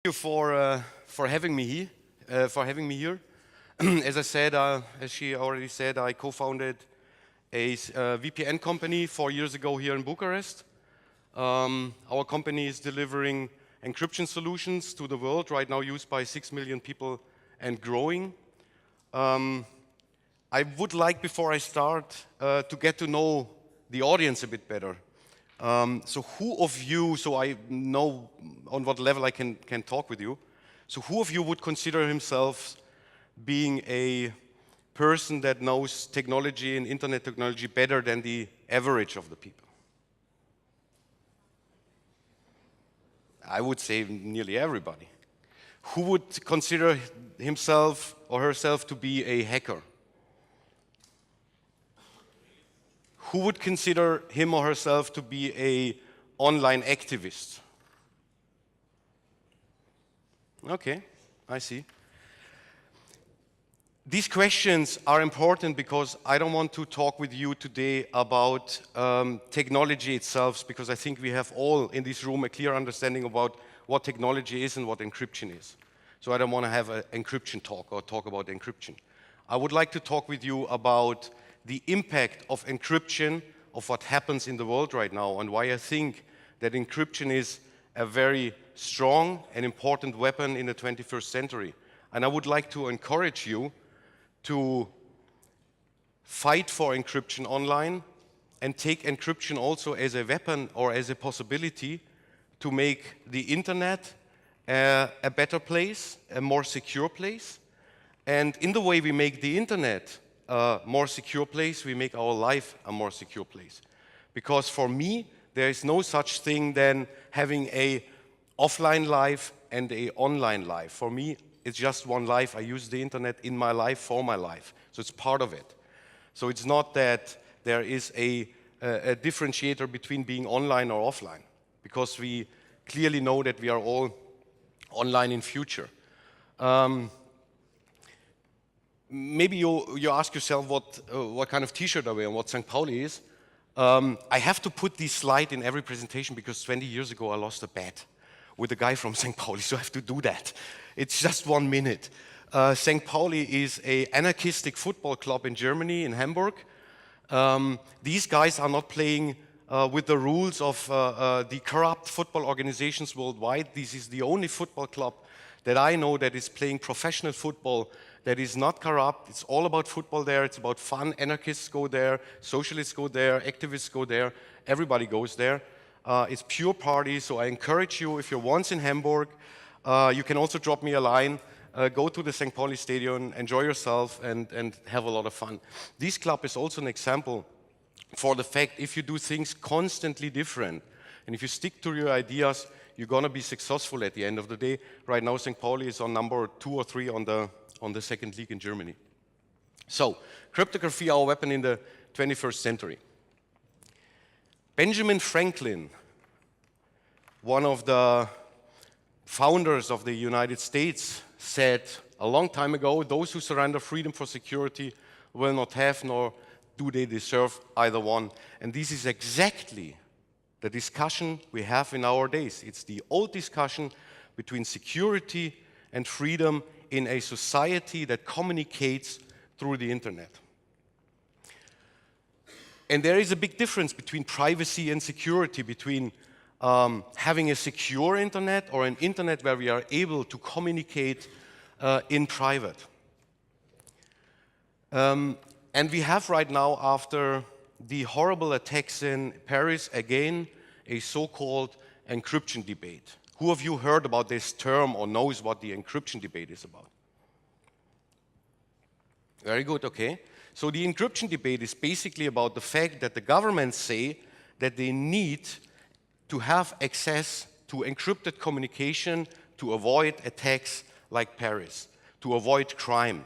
Thank you for having me here. As I said, as she already said, I co-founded a VPN company 4 years ago here in Bucharest. Our company is delivering encryption solutions to the world, right now used by 6 million people and growing. I would like, before I start, to get to know the audience a bit better. So who of you, so I know on what level I can talk with you, so who of you would consider himself being a person that knows technology and internet technology better than the average of the people? I would say nearly everybody. Who would consider himself or herself to be a hacker? Who would consider him or herself to be an online activist? Okay, I see. These questions are important because I don't want to talk with you today about technology itself, because I think we have all in this room a clear understanding about what technology is and what encryption is. So I don't want to have an encryption talk or talk about encryption. I would like to talk with you about the impact of encryption, of what happens in the world right now, and why I think that encryption is a very strong and important weapon in the 21st century. And I would like to encourage you to fight for encryption online and take encryption also as a weapon or as a possibility to make the internet a better place, a more secure place. And in the way we make the internet a more secure place, we make our life a more secure place. Because for me, there is no such thing than having an offline life and an online life. For me, it's just one life. I use the internet in my life for my life. So it's part of it. So it's not that there is a differentiator between being online or offline, because we clearly know that we are all online in future. Maybe you ask yourself what kind of T-shirt I wear and what St. Pauli is. I have to put this slide in every presentation because 20 years ago I lost a bet with a guy from St. Pauli, so I have to do that. It's just 1 minute. St. Pauli is an anarchistic football club in Germany, in Hamburg. These guys are not playing with the rules of the corrupt football organizations worldwide. This is the only football club that I know that is playing professional football, that is not corrupt. It's all about football there. It's about fun. Anarchists go there, socialists go there, activists go there. Everybody goes there. It's pure party, so I encourage you, if you're once in Hamburg, you can also drop me a line. Go to the St. Pauli Stadium, enjoy yourself, and have a lot of fun. This club is also an example for the fact if you do things constantly different, and if you stick to your ideas, you're going to be successful at the end of the day. Right now, St. Pauli is on number 2 or 3 on the second league in Germany. So, cryptography, our weapon in the 21st century. Benjamin Franklin, one of the founders of the United States, said a long time ago, those who surrender freedom for security will not have, nor do they deserve either one. And this is exactly the discussion we have in our days. It's the old discussion between security and freedom in a society that communicates through the internet. And there is a big difference between privacy and security, between having a secure internet or an internet where we are able to communicate in private. And we have right now, after the horrible attacks in Paris, again, a so-called encryption debate. Who of you heard about this term or knows what the encryption debate is about? Very good, okay. So the encryption debate is basically about the fact that the governments say that they need to have access to encrypted communication to avoid attacks like Paris, to avoid crime.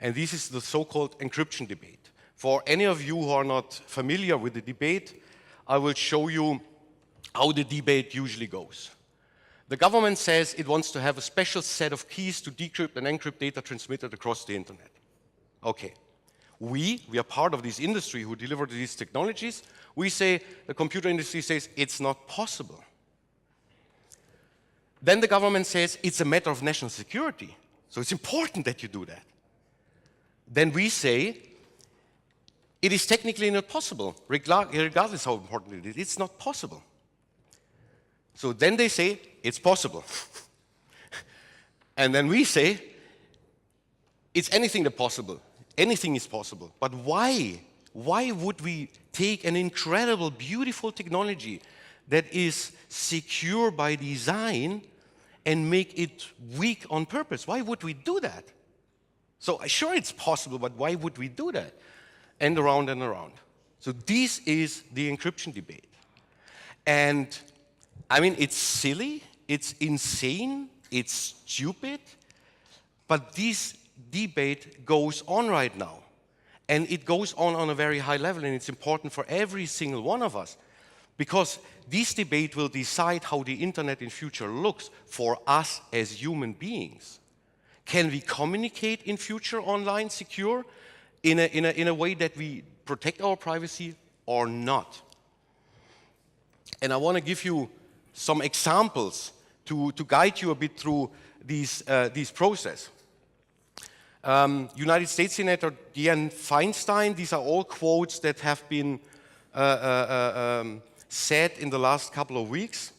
And this is the so-called encryption debate. For any of you who are not familiar with the debate, I will show you how the debate usually goes. The government says it wants to have a special set of keys to decrypt and encrypt data transmitted across the internet. Okay. We are part of this industry who deliver these technologies. We say, the computer industry says, it's not possible. Then the government says it's a matter of national security, so it's important that you do that. Then we say it is technically not possible, regardless how important it is. It's not possible. So then they say it's possible. And then we say it's anything that's possible. Anything is possible. But why? Why would we take an incredible, beautiful technology that is secure by design and make it weak on purpose? Why would we do that? So sure, it's possible, but why would we do that? And around and around. So this is the encryption debate. And I mean, it's silly, it's insane, it's stupid, but this debate goes on right now. And it goes on a very high level, and it's important for every single one of us, because this debate will decide how the internet in future looks for us as human beings. Can we communicate in future online secure in a way that we protect our privacy or not? And I want to give you some examples to guide you a bit through this process. United States Senator Dianne Feinstein, these are all quotes that have been said in the last couple of weeks.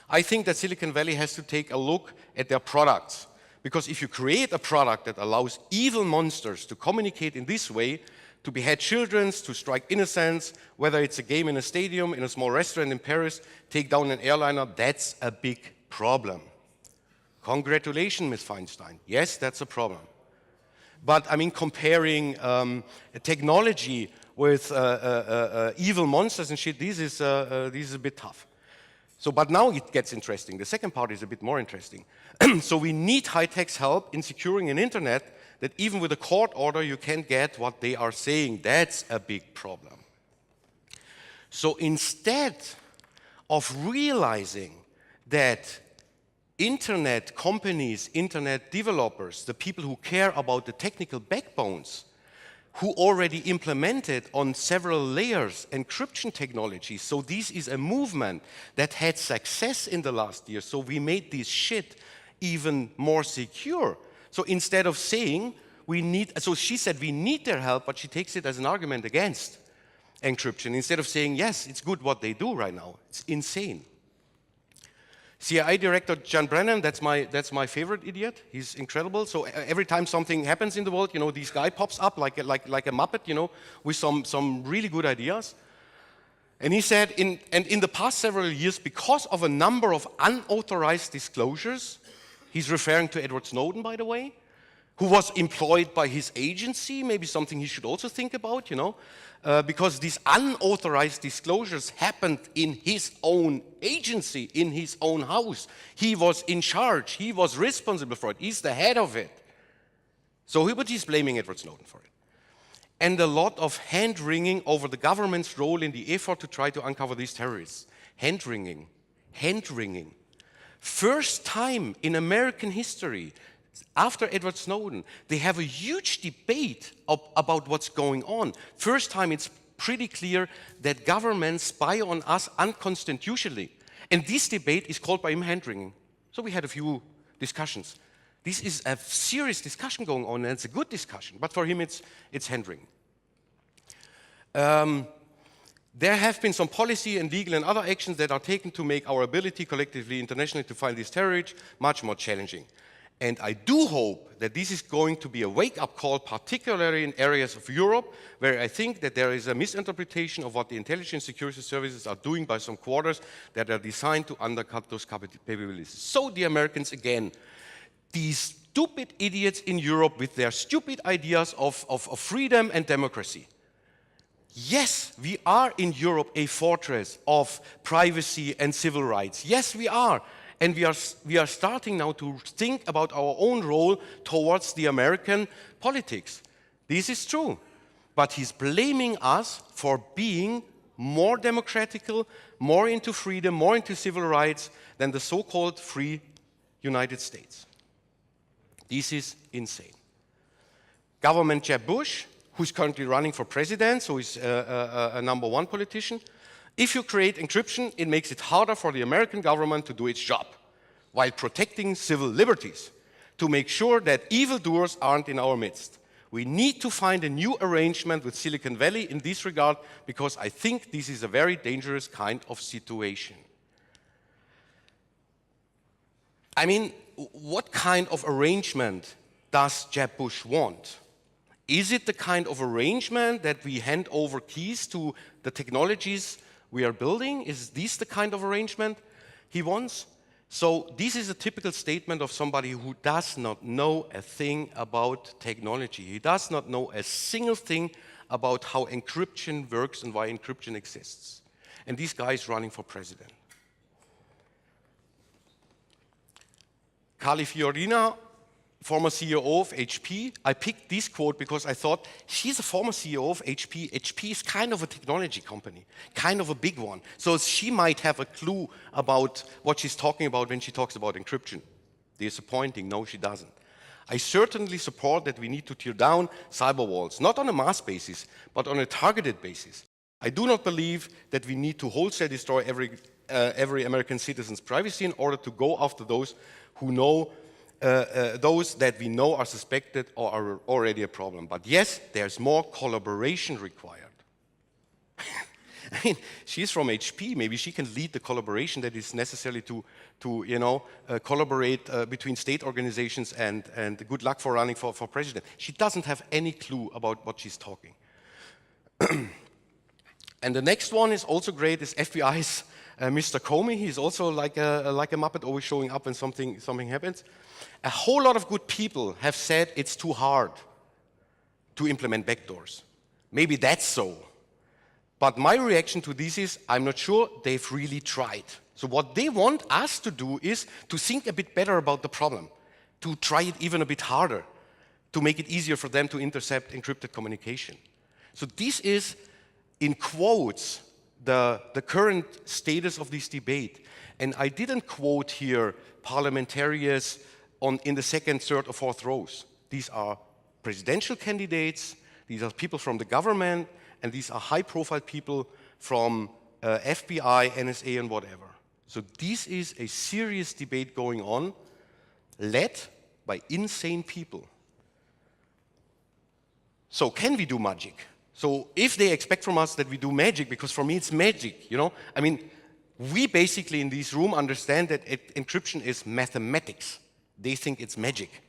I think that Silicon Valley has to take a look at their products. Because if you create a product that allows evil monsters to communicate in this way, to behead children, to strike innocents, whether it's a game in a stadium, in a small restaurant in Paris, take down an airliner, that's a big problem. Congratulations, Ms. Feinstein. Yes, that's a problem. But I mean, comparing technology with evil monsters and shit, this is a bit tough. So, but now it gets interesting. The second part is a bit more interesting. So we need high-tech's help in securing an internet that even with a court order you can't get what they are saying. That's a big problem. So instead of realizing that internet companies, internet developers, the people who care about the technical backbones, who already implemented on several layers encryption technology. So this is a movement that had success in the last year. So we made this shit even more secure. So instead of saying we need, so she said we need their help, but she takes it as an argument against encryption. Instead of saying, yes, it's good what they do right now. It's insane. CIA Director John Brennan, that's my favorite idiot. He's incredible. So every time something happens in the world, you know, this guy pops up like a Muppet, you know, with some really good ideas. And he said, in the past several years, because of a number of unauthorized disclosures, he's referring to Edward Snowden, by the way, who was employed by his agency, maybe something he should also think about, you know, because these unauthorized disclosures happened in his own agency, in his own house. He was in charge. He was responsible for it. He's the head of it. So he's blaming Edward Snowden for it. And a lot of hand-wringing over the government's role in the effort to try to uncover these terrorists. Hand-wringing. Hand-wringing. First time in American history, after Edward Snowden, they have a huge debate about what's going on. First time it's pretty clear that governments spy on us unconstitutionally. And this debate is called by him hand-wringing. So we had a few discussions. This is a serious discussion going on, and it's a good discussion. But for him, it's hand-wringing. There have been some policy and legal and other actions that are taken to make our ability collectively, internationally, to find these terrorists much more challenging. And I do hope that this is going to be a wake-up call, particularly in areas of Europe, where I think that there is a misinterpretation of what the intelligence security services are doing by some quarters that are designed to undercut those capabilities. So the Americans, again, these stupid idiots in Europe with their stupid ideas of freedom and democracy. Yes, we are in Europe a fortress of privacy and civil rights. Yes, we are. And we are starting now to think about our own role towards the American politics. This is true. But he's blaming us for being more democratical, more into freedom, more into civil rights than the so-called free United States. This is insane. Government Jeb Bush, who's currently running for president, so he's a #1 politician. If you create encryption, it makes it harder for the American government to do its job. while protecting civil liberties, to make sure that evildoers aren't in our midst. We need to find a new arrangement with Silicon Valley in this regard, because I think this is a very dangerous kind of situation. I mean, what kind of arrangement does Jeb Bush want? Is it the kind of arrangement that we hand over keys to the technologies we are building? Is this the kind of arrangement he wants? So this is a typical statement of somebody who does not know a thing about technology. He does not know a single thing about how encryption works and why encryption exists. And this guy is running for president. Carly Fiorina, former CEO of HP. I picked this quote because I thought she's a former CEO of HP. HP is kind of a technology company, kind of a big one. So she might have a clue about what she's talking about when she talks about encryption. Disappointing, no, she doesn't. I certainly support that we need to tear down cyber walls, not on a mass basis, but on a targeted basis. I do not believe that we need to wholesale destroy every American citizen's privacy in order to go after those who know those that we know are suspected or are already a problem. But yes, there's more collaboration required. I mean, she's from HP. Maybe she can lead the collaboration that is necessary to collaborate between state organizations, and good luck for running for president. She doesn't have any clue about what she's talking. And the next one is also great, is FBI's Mr. Comey. He's also like a Muppet, always showing up when something happens. A whole lot of good people have said it's too hard to implement backdoors. Maybe that's so. But my reaction to this is, I'm not sure they've really tried. So what they want us to do is to think a bit better about the problem, to try it even a bit harder, to make it easier for them to intercept encrypted communication. So this is, in quotes, the current status of this debate. And I didn't quote here parliamentarians in the second, third, or fourth rows. These are presidential candidates, these are people from the government, and these are high-profile people from FBI, NSA, and whatever. So this is a serious debate going on, led by insane people. So can we do magic? So if they expect from us that we do magic, because for me it's magic, you know? I mean, we basically in this room understand that encryption is mathematics. They think it's magic.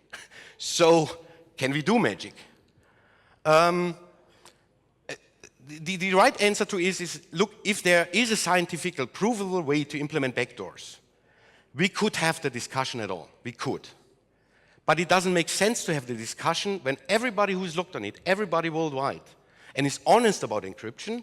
So can we do magic? The right answer to this is, look, if there is a scientific, provable way to implement backdoors, we could have the discussion at all. We could. But it doesn't make sense to have the discussion when everybody who's looked on it, everybody worldwide, and is honest about encryption,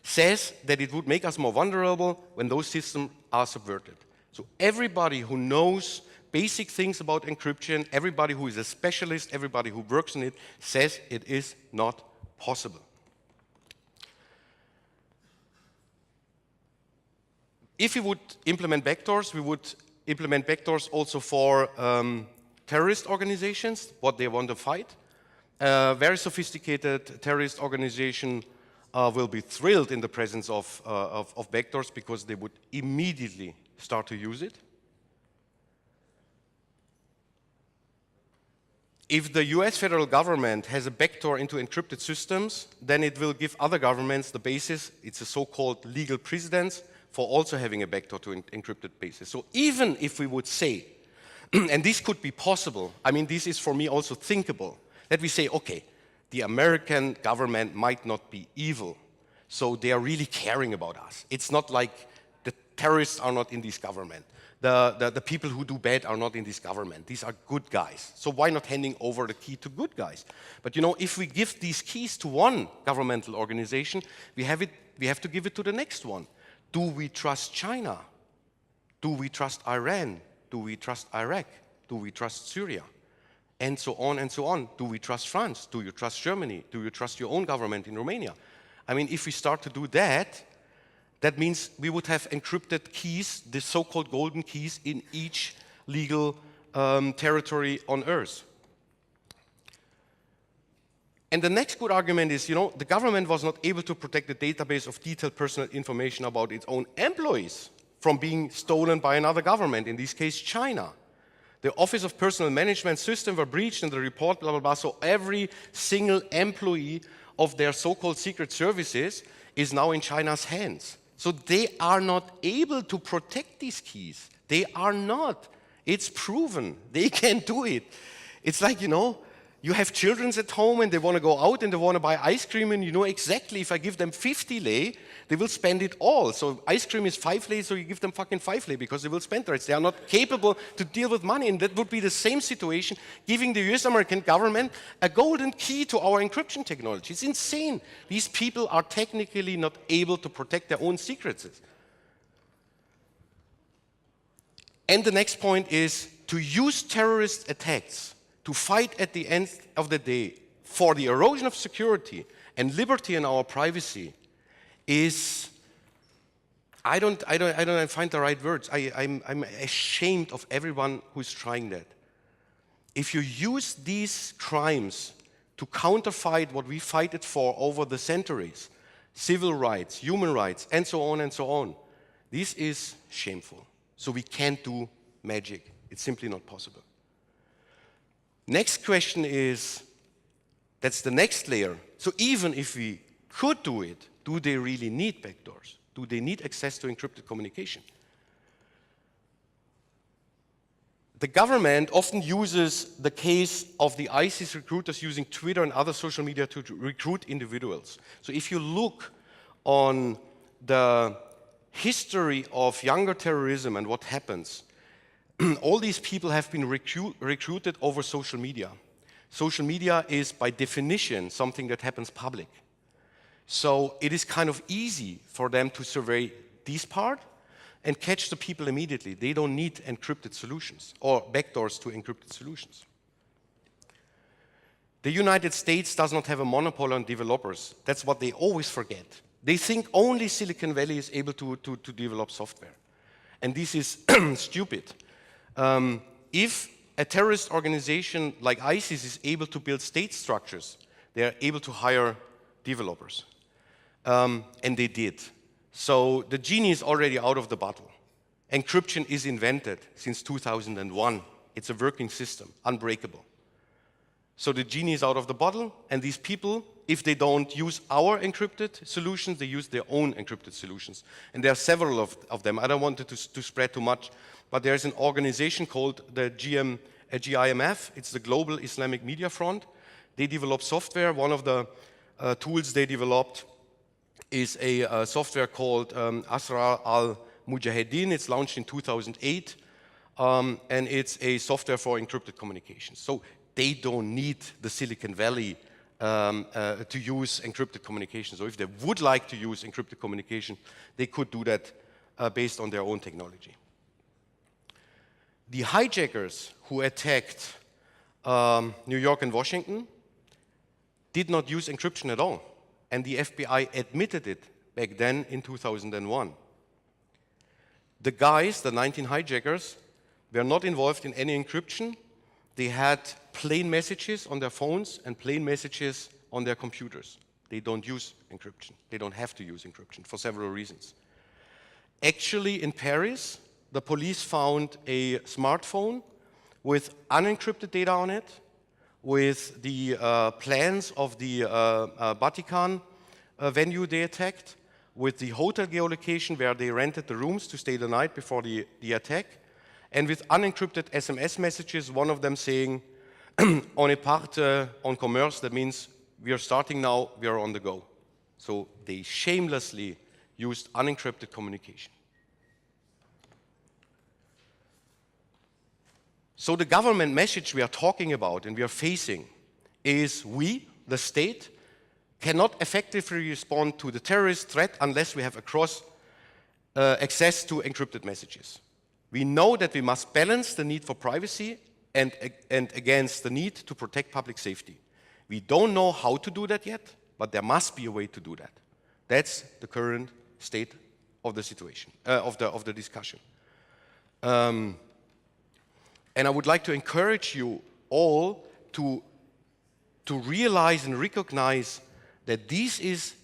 says that it would make us more vulnerable when those systems are subverted. So everybody who knows basic things about encryption, everybody who is a specialist, everybody who works on it, says it is not possible. If we would implement backdoors, we would implement backdoors also for terrorist organizations, what they want to fight. Very sophisticated terrorist organization will be thrilled in the presence of backdoors, because they would immediately start to use it. If the US federal government has a backdoor into encrypted systems, then it will give other governments the basis, it's a so-called legal precedence, for also having a backdoor to encrypted basis. So even if we would say, and this could be possible, I mean, this is for me also thinkable, that we say, okay, the American government might not be evil, so they are really caring about us. It's not like the terrorists are not in this government. The people who do bad are not in this government. These are good guys. So why not handing over the key to good guys? But you know, if we give these keys to one governmental organization, we have to give it to the next one. Do we trust China? Do we trust Iran? Do we trust Iraq? Do we trust Syria? And so on and so on. Do we trust France? Do you trust Germany? Do you trust your own government in Romania? I mean, if we start to do that, that means we would have encrypted keys, the so-called golden keys, in each legal territory on Earth. And the next good argument is, you know, the government was not able to protect the database of detailed personal information about its own employees from being stolen by another government, in this case China. The Office of Personnel Management system were breached in the report, blah, blah, blah. So every single employee of their so-called secret services is now in China's hands. So they are not able to protect these keys. They are not. It's proven. They can do it. It's like, you know, you have children at home and they want to go out and they want to buy ice cream, and you know exactly if I give them 50 lei, they will spend it all. So ice cream is 5 lei, so you give them fucking 5 lei because they will spend the rest. They are not capable to deal with money, and that would be the same situation giving the US American government a golden key to our encryption technology. It's insane. These people are technically not able to protect their own secrets. And the next point is to use terrorist attacks to fight at the end of the day for the erosion of security and liberty and our privacy is, I don't find the right words. I'm ashamed of everyone who's trying that. If you use these crimes to counterfight what we fight it for over the centuries, civil rights, human rights, and so on, this is shameful. So we can't do magic. It's simply not possible. Next question is, that's the next layer. So even if we could do it, do they really need backdoors? Do they need access to encrypted communication? The government often uses the case of the ISIS recruiters using Twitter and other social media to recruit individuals. So if you look on the history of younger terrorism and what happens, all these people have been recruited over social media. Social media is, by definition, something that happens public. So it is kind of easy for them to survey this part and catch the people immediately. They don't need encrypted solutions or backdoors to encrypted solutions. The United States does not have a monopoly on developers. That's what they always forget. They think only Silicon Valley is able to develop software. And this is stupid. If a terrorist organization like ISIS is able to build state structures, they are able to hire developers. And they did. So the genie is already out of the bottle. Encryption is invented since 2001. It's a working system, unbreakable. So the genie is out of the bottle, and these people, if they don't use our encrypted solutions, they use their own encrypted solutions. And there are several of them. I don't want it to spread too much, but there's an organization called the GIMF. It's the Global Islamic Media Front. They develop software. One of the tools they developed is a software called Asrar al-Mujahideen. It's launched in 2008, and it's a software for encrypted communications. So they don't need the Silicon Valley to use encrypted communication. So if they would like to use encrypted communication, they could do that based on their own technology. The hijackers who attacked New York and Washington did not use encryption at all. And the FBI admitted it back then in 2001. The guys, the 19 hijackers, were not involved in any encryption. They had plain messages on their phones and plain messages on their computers. They don't use encryption. They don't have to use encryption for several reasons. Actually, in Paris, the police found a smartphone with unencrypted data on it, with the plans of the Vatican venue they attacked, with the hotel geolocation where they rented the rooms to stay the night before the attack, and with unencrypted SMS messages, one of them saying, on est part en commerce, that means we are starting now, we are on the go. So they shamelessly used unencrypted communication. So the government message we are talking about and we are facing is we, the state, cannot effectively respond to the terrorist threat unless we have access to encrypted messages. We know that we must balance the need for privacy and against the need to protect public safety. We don't know how to do that yet, but there must be a way to do that. That's the current state of the situation, of the discussion. And I would like to encourage you all to realize and recognize that this is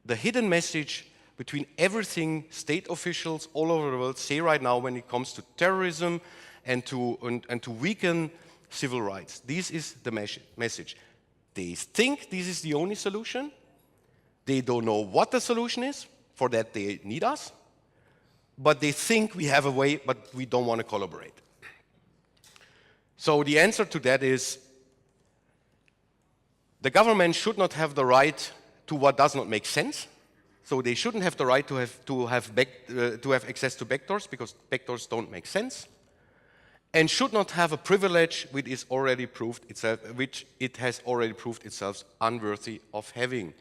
the hidden message between everything state officials all over the world say right now when it comes to terrorism and to weaken civil rights. This is the message. They think this is the only solution. They don't know what the solution is. For that, they need us. But they think we have a way, but we don't want to collaborate. So the answer to that is the government should not have the right to what does not make sense. So they shouldn't have the right to have access to backdoors, because backdoors don't make sense, and should not have a privilege which is already proved itself, which it has already proved itself unworthy of having.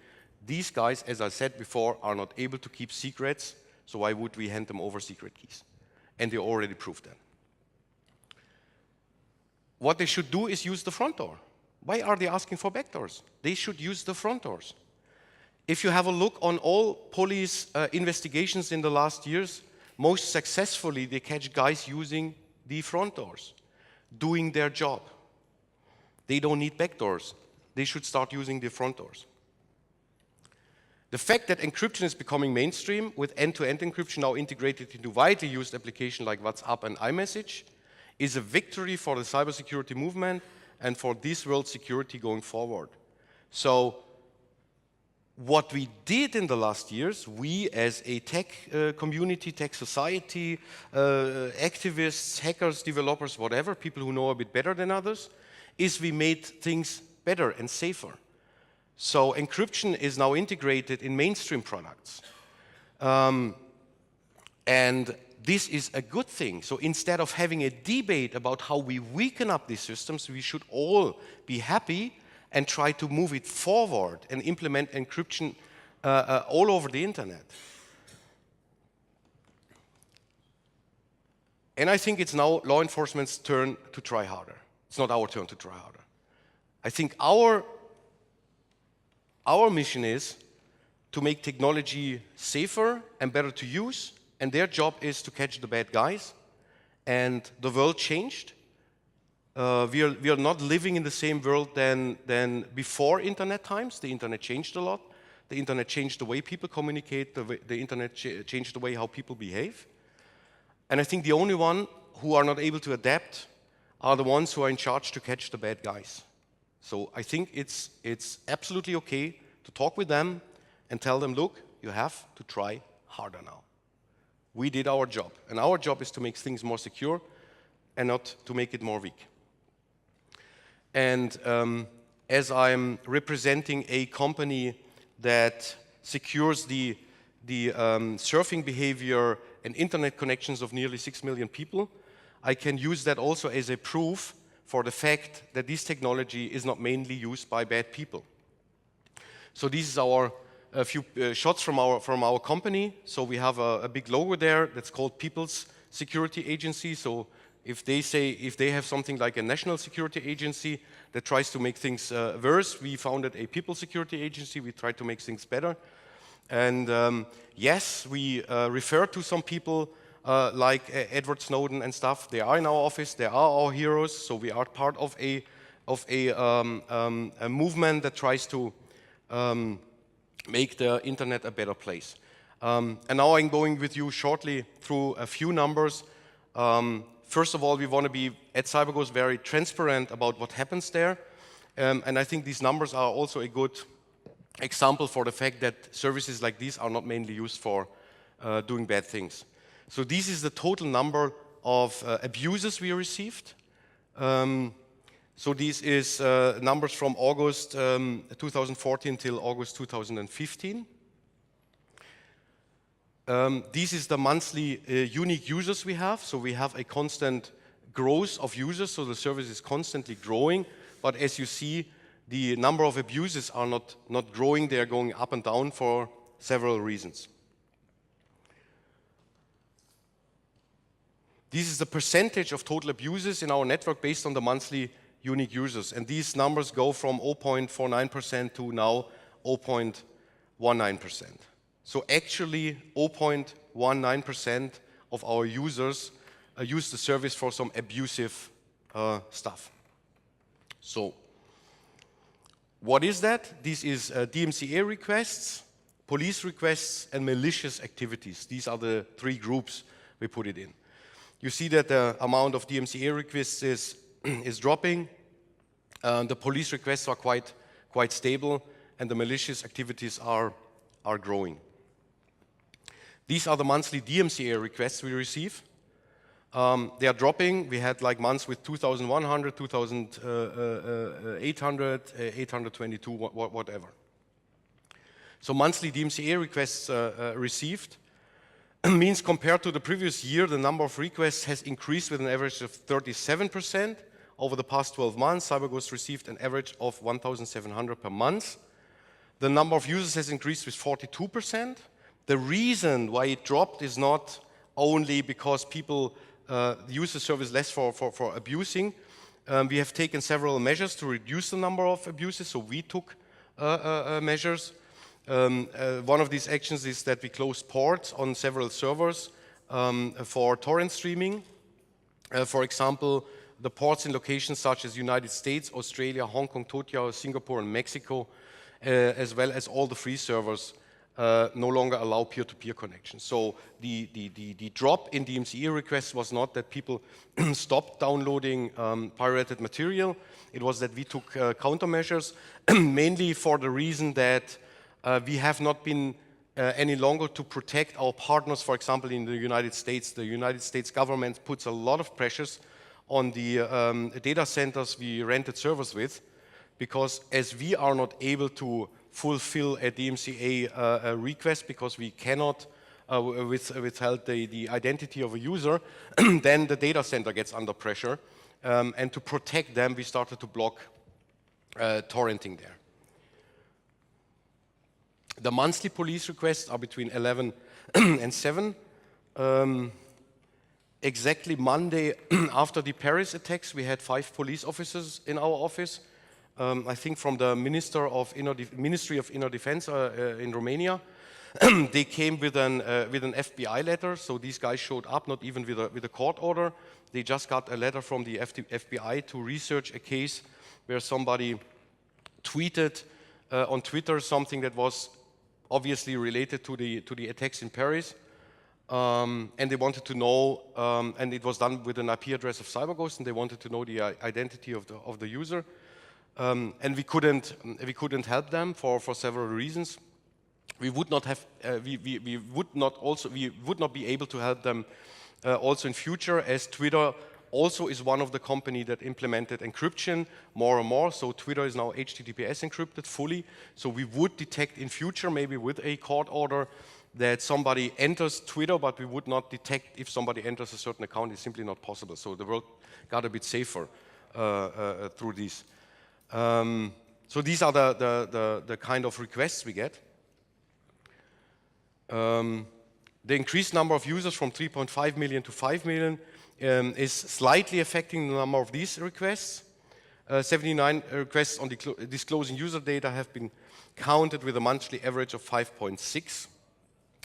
These guys, as I said before, are not able to keep secrets, so why would we hand them over secret keys? And they already proved that. What they should do is use the front door. Why are they asking for backdoors? They should use the front doors. If you have a look on all police investigations in the last years, most successfully they catch guys using the front doors, doing their job. They don't need backdoors. They should start using the front doors. The fact that encryption is becoming mainstream, with end-to-end encryption now integrated into widely used applications like WhatsApp and iMessage, is a victory for the cybersecurity movement and for this world's security going forward. So what we did in the last years, we as a tech community, tech society, activists, hackers, developers, whatever, people who know a bit better than others, is we made things better and safer. So encryption is now integrated in mainstream products. And this is a good thing. So instead of having a debate about how we weaken up these systems, we should all be happy and try to move it forward and implement encryption all over the internet. And I think it's now law enforcement's turn to try harder. It's not our turn to try harder. I think our mission is to make technology safer and better to use, and their job is to catch the bad guys. And the world changed. We are not living in the same world than before internet times. The internet changed a lot. The internet changed the way people communicate. The internet changed the way how people behave. And I think the only one who are not able to adapt are the ones who are in charge to catch the bad guys. So I think it's absolutely okay to talk with them and tell them, look, you have to try harder now. We did our job, and our job is to make things more secure and not to make it more weak. And as I'm representing a company that secures the surfing behavior and internet connections of nearly 6 million people, I can use that also as a proof for the fact that this technology is not mainly used by bad people. So this is a few shots from our company. So we have a big logo there that's called People's Security Agency. So if they have something like a national security agency that tries to make things worse, we founded a People's Security Agency. We try to make things better. And yes, we refer to some people like Edward Snowden and stuff. They are in our office. They are our heroes. So we are part of a movement that tries to make the internet a better place. And now I'm going with you shortly through a few numbers. First of all, we want to be, at CyberGhost, very transparent about what happens there. And I think these numbers are also a good example for the fact that services like these are not mainly used for doing bad things. So this is the total number of abuses we received. So this is numbers from August 2014 till August 2015. This is the monthly unique users we have. So we have a constant growth of users, so the service is constantly growing. But as you see, the number of abuses are not growing. They are going up and down for several reasons. This is the percentage of total abuses in our network based on the monthly unique users. And these numbers go from 0.49% to now 0.19%. So actually 0.19% of our users use the service for some abusive stuff. So what is that? This is DMCA requests police requests, and malicious activities. These are the three groups we put it in. You see that the amount of DMCA requests is dropping. The police requests are quite stable, and the malicious activities are growing. These are the monthly DMCA requests we receive. They are dropping. We had like months with 2,100, 2,800, 822, whatever. So monthly DMCA requests received means compared to the previous year, the number of requests has increased with an average of 37%. Over the past 12 months, CyberGhost received an average of 1,700 per month. The number of users has increased with 42%. The reason why it dropped is not only because people use the service less for abusing. We have taken several measures to reduce the number of abuses, so we took measures. One of these actions is that we closed ports on several servers for torrent streaming. For example, the ports in locations such as United States, Australia, Hong Kong, Tokyo, Singapore, and Mexico, as well as all the free servers, no longer allow peer-to-peer connections. So the drop in DMCA requests was not that people stopped downloading pirated material. It was that we took countermeasures, mainly for the reason that we have not been any longer to protect our partners. For example, in the United States government puts a lot of pressures on the data centers we rented servers with, because as we are not able to fulfill a DMCA request because we cannot withhold the identity of a user, then the data center gets under pressure. And to protect them, we started to block torrenting there. The monthly police requests are between 11 and 7. Exactly Monday after the Paris attacks, we had 5 police officers in our office. I think from the Ministry of Inner Defense in Romania. They came with an FBI letter, so these guys showed up, not even with a court order. They just got a letter from the FBI to research a case where somebody tweeted on Twitter something that was obviously related to the attacks in Paris. And they wanted to know, and it was done with an IP address of CyberGhost, and they wanted to know the identity of the user. And we couldn't help them for several reasons. We would not have, we would not be able to help them also in future, as Twitter also is one of the company that implemented encryption more and more. So Twitter is now HTTPS encrypted fully. So we would detect in future, maybe with a court order, that somebody enters Twitter, but we would not detect if somebody enters a certain account. It's simply not possible. So the world got a bit safer through this. So these are the kind of requests we get. The increased number of users from 3.5 million to 5 million is slightly affecting the number of these requests. 79 requests on disclosing user data have been counted with a monthly average of 5.6.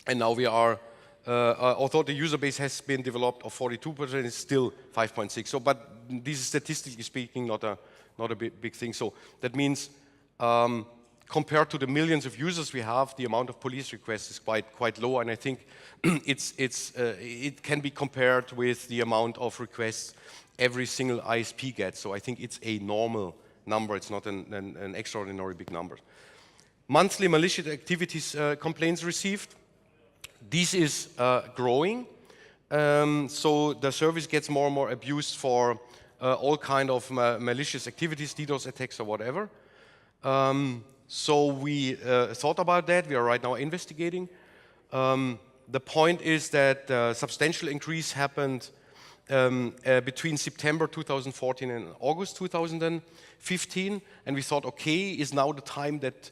And now we are, although the user base has been developed of 42%, it's still 5.6. So, but this is statistically speaking not a big thing. So that means compared to the millions of users we have, the amount of police requests is quite low, and I think it can be compared with the amount of requests every single ISP gets. So I think it's a normal number. It's not an extraordinary big number. Monthly malicious activities complaints received. This is growing. So the service gets more and more abused for all kind of malicious activities, DDoS attacks or whatever. So we thought about that. We are right now investigating. The point is that substantial increase happened between September 2014 and August 2015. And we thought, okay, is now the time that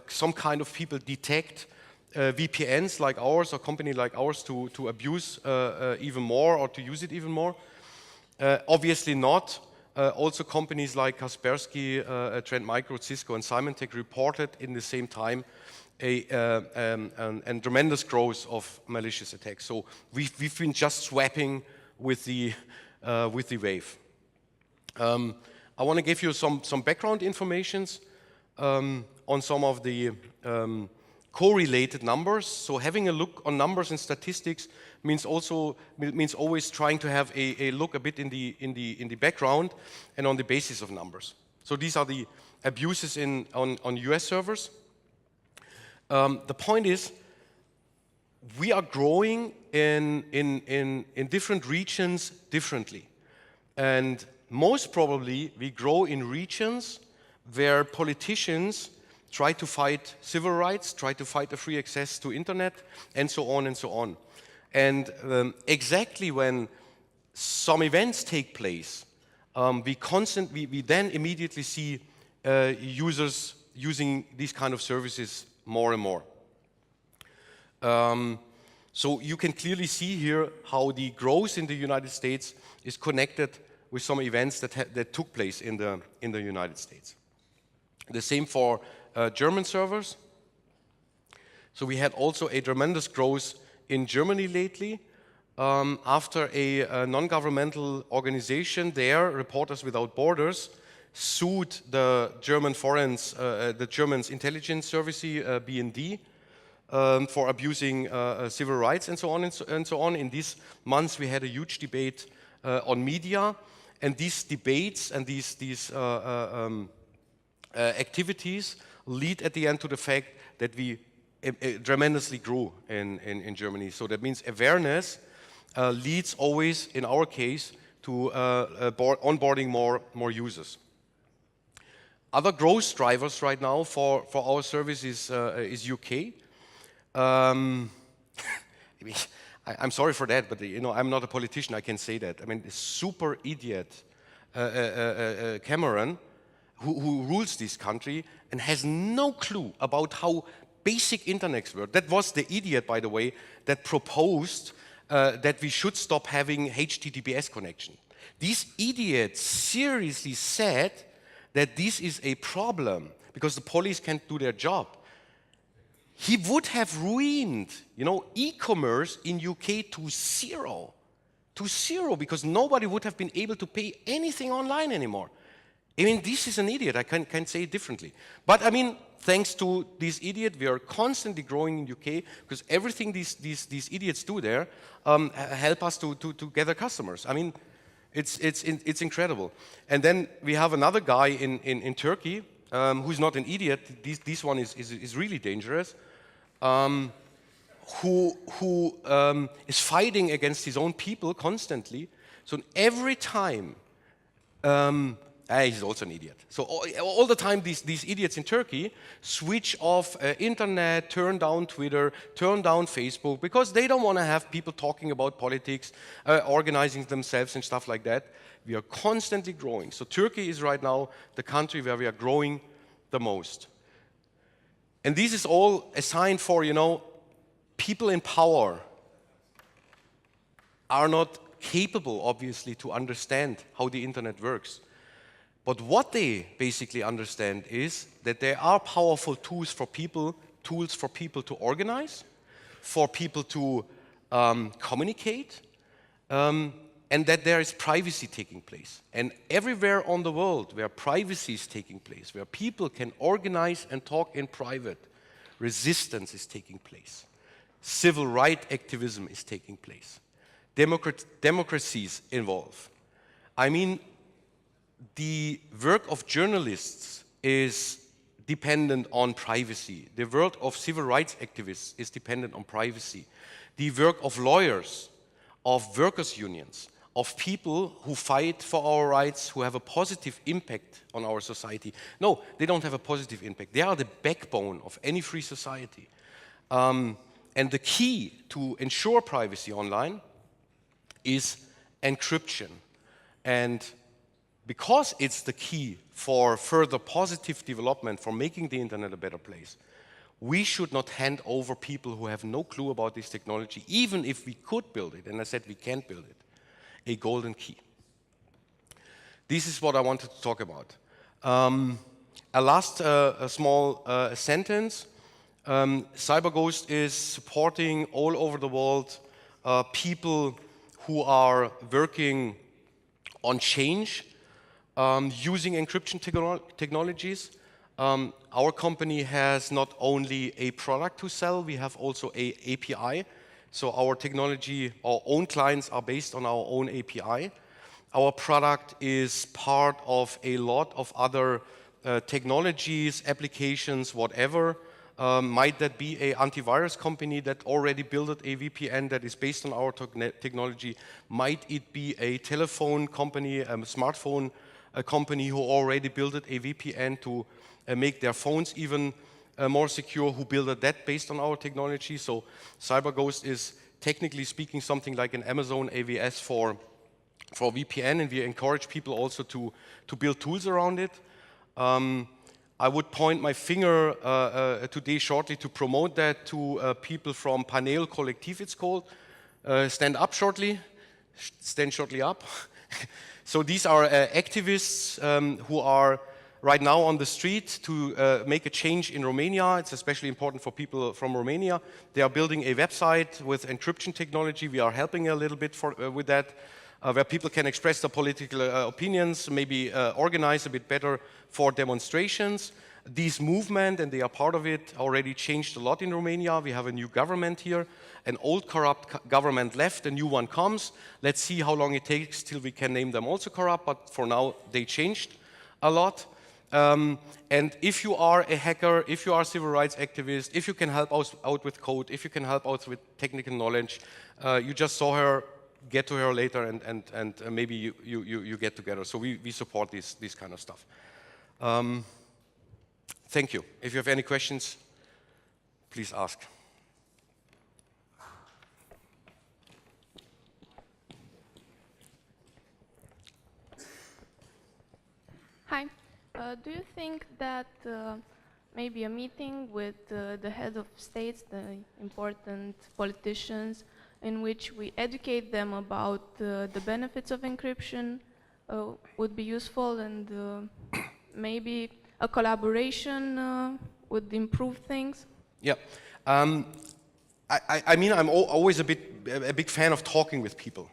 some kind of people detect VPNs like ours or company like ours to abuse even more or to use it even more? Obviously not. Also companies like Kaspersky, Trend Micro, Cisco and Symantec reported in the same time a tremendous growth of malicious attacks. So we've been just swapping with the wave. I want to give you some background informations on some of the correlated numbers. So having a look on numbers and statistics means always trying to have a look a bit in the background and on the basis of numbers. So these are the abuses on US servers. The point is, we are growing in different regions differently. And most probably, we grow in regions where politicians try to fight civil rights, try to fight a free access to internet, and so on and so on. And exactly when some events take place, we then immediately see users using these kind of services more and more. So you can clearly see here how the growth in the United States is connected with some events that took place in the United States. The same for German servers. So we had also a tremendous growth in Germany lately after a non-governmental organization there, Reporters Without Borders, sued the German's intelligence service, BND, for abusing civil rights and so on. In these months, we had a huge debate on media, and these debates and these activities lead at the end to the fact that we tremendously grew in Germany. So that means awareness leads always, in our case, to onboarding more users. Other growth drivers right now for our service is UK. I'm sorry for that, but I'm not a politician. I can say that. I mean, the super idiot Cameron, who rules this country and has no clue about how basic internet work. That was the idiot, by the way, that proposed that we should stop having HTTPS connection. These idiots seriously said that this is a problem because the police can't do their job. He would have ruined, e-commerce in UK to zero, because nobody would have been able to pay anything online anymore. I mean, this is an idiot. I can't say it differently. But I mean, thanks to this idiot, we are constantly growing in UK because everything these idiots do there help us to gather customers. I mean, it's incredible. And then we have another guy in Turkey who's not an idiot. This one is really dangerous. Who is fighting against his own people constantly. So every time, he's also an idiot. So all the time, these idiots in Turkey switch off internet, turn down Twitter, turn down Facebook, because they don't want to have people talking about politics, organizing themselves and stuff like that. We are constantly growing. So Turkey is right now the country where we are growing the most. And this is all a sign for, people in power are not capable, obviously, to understand how the internet works. But what they basically understand is that there are powerful tools for people to organize, for people to communicate, and that there is privacy taking place. And everywhere on the world where privacy is taking place, where people can organize and talk in private, resistance is taking place. Civil rights activism is taking place. Democracies involve. I mean, the work of journalists is dependent on privacy. The work of civil rights activists is dependent on privacy. The work of lawyers, of workers' unions, of people who fight for our rights, who have a positive impact on our society. No, they don't have a positive impact. They are the backbone of any free society. And the key to ensure privacy online is encryption. And because it's the key for further positive development, for making the internet a better place, we should not hand over people who have no clue about this technology, even if we could build it, and I said we can't build it, a golden key. This is what I wanted to talk about. A last small sentence. CyberGhost is supporting all over the world people who are working on change using encryption technologies. Our company has not only a product to sell, we have also a API. So our technology, our own clients are based on our own API. Our product is part of a lot of other technologies, applications, whatever. Might that be an antivirus company that already built a VPN that is based on our technology? Might it be a telephone company, a smartphone company who already built a VPN to make their phones even more secure, who built that based on our technology? So CyberGhost is technically speaking something like an Amazon AWS for VPN, and we encourage people also to build tools around it. I would point my finger today shortly to promote that to people from Panel Collective, it's called. Stand up shortly. Stand shortly up. So these are activists who are right now on the street to make a change in Romania. It's especially important for people from Romania. They are building a website with encryption technology. We are helping a little bit with that, where people can express their political opinions, maybe organize a bit better for demonstrations. This movement, and they are part of it, already changed a lot in Romania. We have a new government here. An old corrupt government left, a new one comes. Let's see how long it takes till we can name them also corrupt, but for now they changed a lot. And if you are a hacker, if you are a civil rights activist, if you can help us out with code, if you can help out with technical knowledge, you just saw her, get to her later, and maybe you get together. So we support this kind of stuff. Thank you. If you have any questions, please ask. Hi. Do you think that maybe a meeting with the head of states, the important politicians, in which we educate them about the benefits of encryption would be useful, and maybe a collaboration would improve things? Yeah. I mean, I'm always a big fan of talking with people,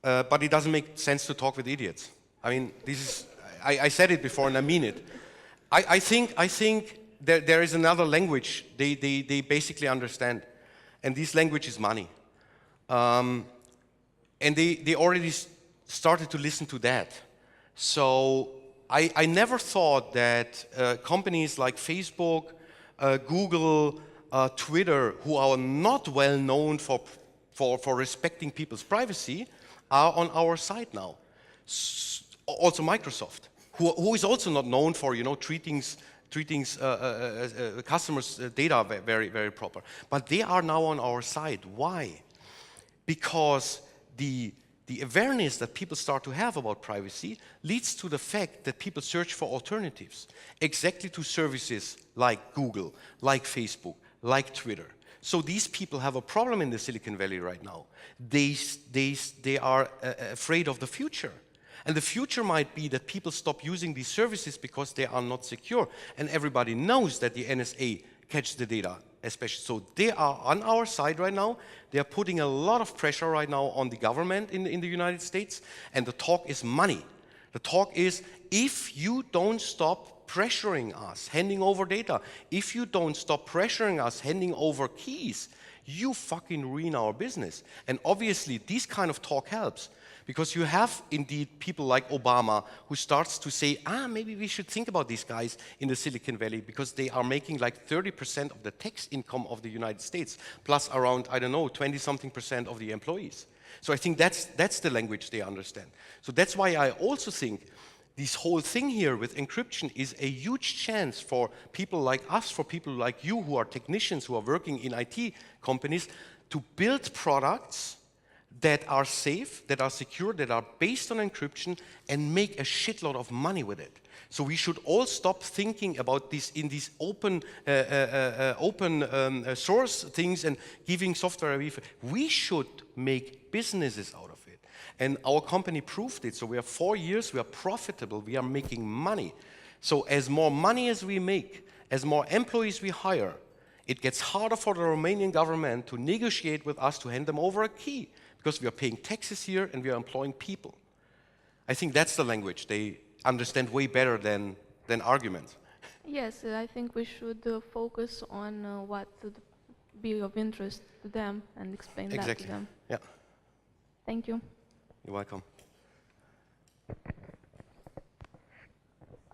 but it doesn't make sense to talk with idiots. I mean, this is, I said it before and I mean it. I think there is another language they basically understand, and this language is money. And they already started to listen to that. So I never thought that companies like Facebook, Google, Twitter, who are not well known for respecting people's privacy, are on our side now. Also Microsoft, who is also not known for treating customers' data very, very proper. But they are now on our side. Why? Because the awareness that people start to have about privacy leads to the fact that people search for alternatives, exactly to services like Google, like Facebook, like Twitter. So these people have a problem in the Silicon Valley right now. They are afraid of the future. And the future might be that people stop using these services because they are not secure. And everybody knows that the NSA catches the data, especially. So they are on our side right now. They are putting a lot of pressure right now on the government in the United States. And the talk is money. The talk is, if you don't stop pressuring us, handing over data, if you don't stop pressuring us, handing over keys, you fucking ruin our business. And obviously, this kind of talk helps. Because you have indeed people like Obama who starts to say, maybe we should think about these guys in the Silicon Valley because they are making like 30% of the tax income of the United States, plus around, I don't know, 20-something% of the employees. So I think that's the language they understand. So that's why I also think this whole thing here with encryption is a huge chance for people like us, for people like you who are technicians, who are working in IT companies, to build products that are safe, that are secure, that are based on encryption, and make a shitload of money with it. So we should all stop thinking about this in these open source things and giving software away. We should make businesses out of it. And our company proved it. So we are 4 years, we are profitable, we are making money. So as more money as we make, as more employees we hire, it gets harder for the Romanian government to negotiate with us to hand them over a key, because we are paying taxes here and we are employing people. I think that's the language they understand way better than arguments. Yes, I think we should focus on what would be of interest to them and explain that to them. Yeah. Thank you. You're welcome.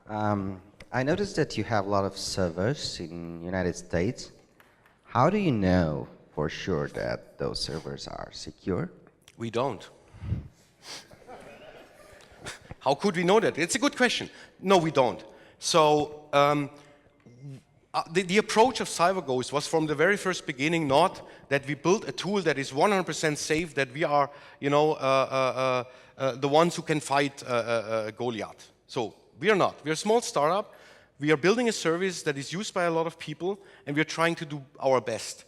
I noticed that you have a lot of servers in United States. How do you know for sure that those servers are secure? We don't. How could we know that? It's a good question. No, we don't. So the approach of CyberGhost was from the very first beginning not that we built a tool that is 100% safe, that we are, you know, the ones who can fight Goliath. So we are not. We are a small startup. We are building a service that is used by a lot of people, and we are trying to do our best.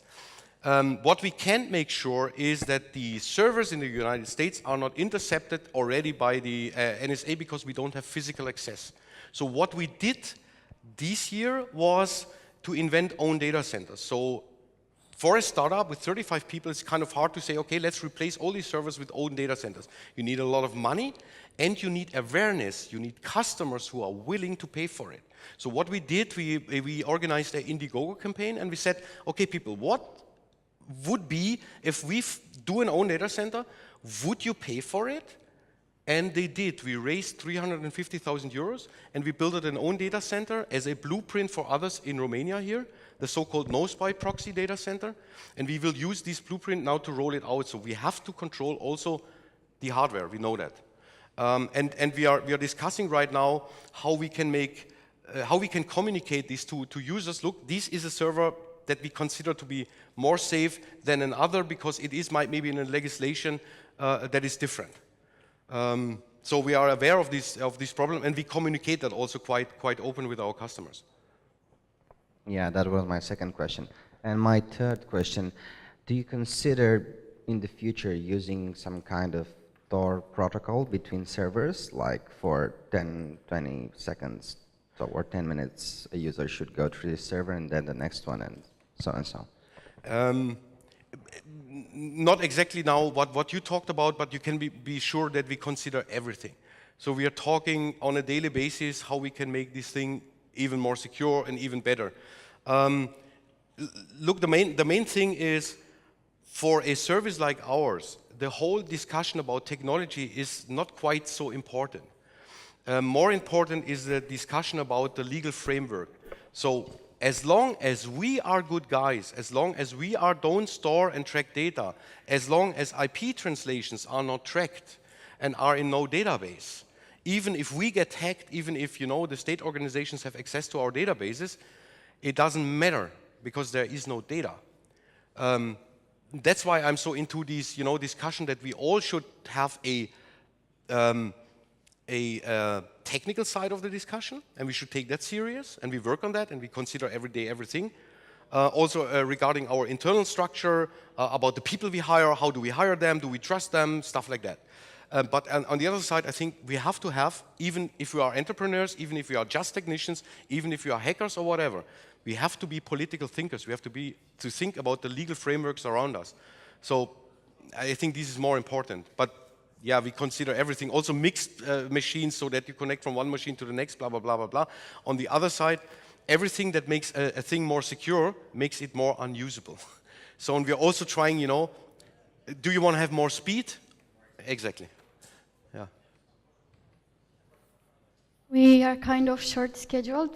What we can't make sure is that the servers in the United States are not intercepted already by the NSA because we don't have physical access. So what we did this year was to invent own data centers. So for a startup with 35 people, it's kind of hard to say, okay, let's replace all these servers with own data centers. You need a lot of money, and you need awareness. You need customers who are willing to pay for it. So what we did, we organized an Indiegogo campaign, and we said, okay, people, what would be if we do an own data center? Would you pay for it? And they did. We raised 350,000 euros, and we built an own data center as a blueprint for others in Romania here, the so-called no-spy proxy data center. And we will use this blueprint now to roll it out. So we have to control also the hardware. We know that. And we are discussing right now how we can make, how we can communicate this to users. Look, this is a server that we consider to be more safe than another because it is maybe in a legislation that is different. So we are aware of this problem, and we communicate that also quite open with our customers. Yeah, that was my second question. And my third question, do you consider in the future using some kind of Tor protocol between servers, like for 10, 20 seconds or 10 minutes, a user should go through this server and then the next one and so and so? Not exactly now what you talked about, but you can be sure that we consider everything. So we are talking on a daily basis how we can make this thing even more secure and even better. Look, the main thing is, for a service like ours, the whole discussion about technology is not quite so important. More important is the discussion about the legal framework. So as long as we are good guys, as long as we don't store and track data, as long as IP translations are not tracked and are in no database, even if we get hacked, even if, you know, the state organizations have access to our databases, it doesn't matter because there is no data. That's why I'm so into this, you know, discussion that we all should have a technical side of the discussion, and we should take that serious, and we work on that, and we consider every day everything. Also regarding our internal structure, about the people we hire, how do we hire them, do we trust them, stuff like that. But on the other side, I think we have to have, even if we are entrepreneurs, even if we are just technicians, even if we are hackers or whatever, we have to be political thinkers. We have to think about the legal frameworks around us. So I think this is more important. But yeah, we consider everything, also mixed machines, so that you connect from one machine to the next, blah, blah, blah, blah, blah. On the other side, everything that makes a thing more secure makes it more unusable. So, and we're also trying, you know, do you want to have more speed? Exactly. Yeah. We are kind of short scheduled,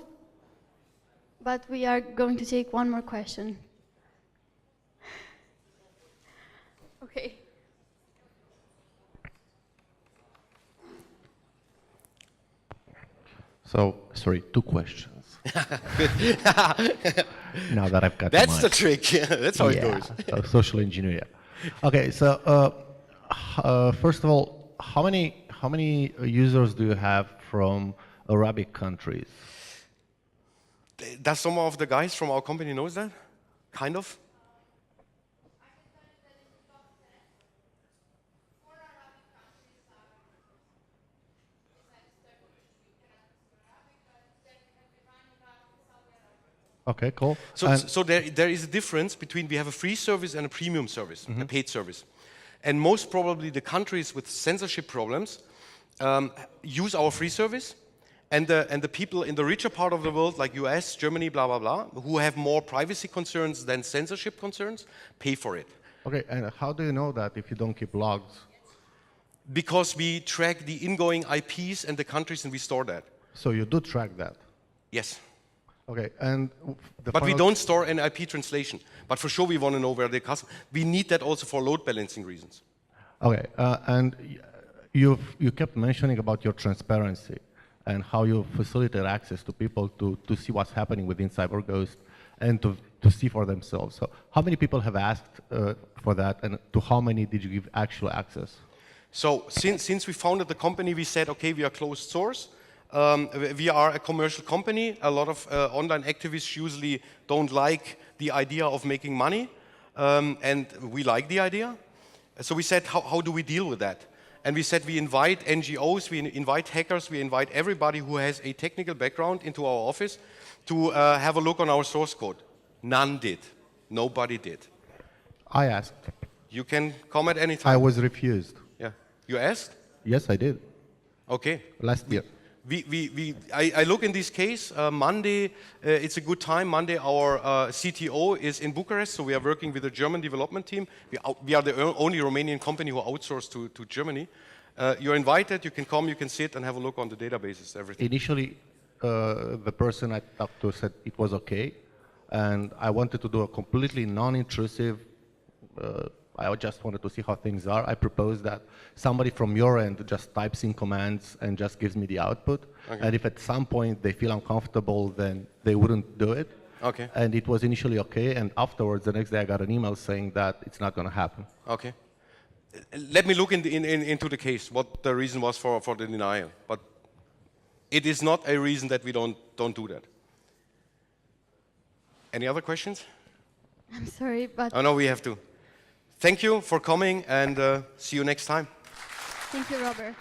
but we are going to take one more question. Okay. So, sorry, two questions. Now that I've got That's the trick. That's how it goes. So social engineer. Okay, so first of all, how many users do you have from Arabic countries? Does some of the guys from our company knows that? Kind of? Okay, cool. So there is a difference between, we have a free service and a premium service, a paid service. And most probably the countries with censorship problems use our free service, And the people in the richer part of the world, like US, Germany, blah, blah, blah, who have more privacy concerns than censorship concerns, pay for it. Okay, and how do you know that if you don't keep logs? Because we track the ingoing IPs and the countries and we store that. So you do track that? Yes. Okay, and but we don't store an IP translation. But for sure we want to know where they custom. We need that also for load balancing reasons. Okay, and you kept mentioning about your transparency and how you facilitate access to people to see what's happening within CyberGhost and to see for themselves. So how many people have asked for that, and to how many did you give actual access? So since we founded the company, we said, okay, we are closed source. We are a commercial company. A lot of online activists usually don't like the idea of making money, and we like the idea. So we said, how do we deal with that? And we said we invite NGOs, we invite hackers, we invite everybody who has a technical background into our office to have a look on our source code. None did. Nobody did. I asked. You can come at any time. I was refused. Yeah. You asked? Yes, I did. Okay. Last year. I look in this case, Monday, it's a good time. Monday, our CTO is in Bucharest, so we are working with the German development team. We are the only Romanian company who outsourced to Germany. You're invited, you can come, you can sit and have a look on the databases, everything. Initially, the person I talked to said it was okay, and I wanted to do a completely non-intrusive, I just wanted to see how things are. I proposed that somebody from your end just types in commands and just gives me the output. Okay. And if at some point they feel uncomfortable, then they wouldn't do it. Okay. And it was initially okay, and afterwards, the next day I got an email saying that it's not going to happen. Okay. Let me look into the case, what the reason was for the denial. But it is not a reason that we don't do that. Any other questions? I'm sorry, but... Oh, no, we have to. Thank you for coming, and see you next time. Thank you, Robert.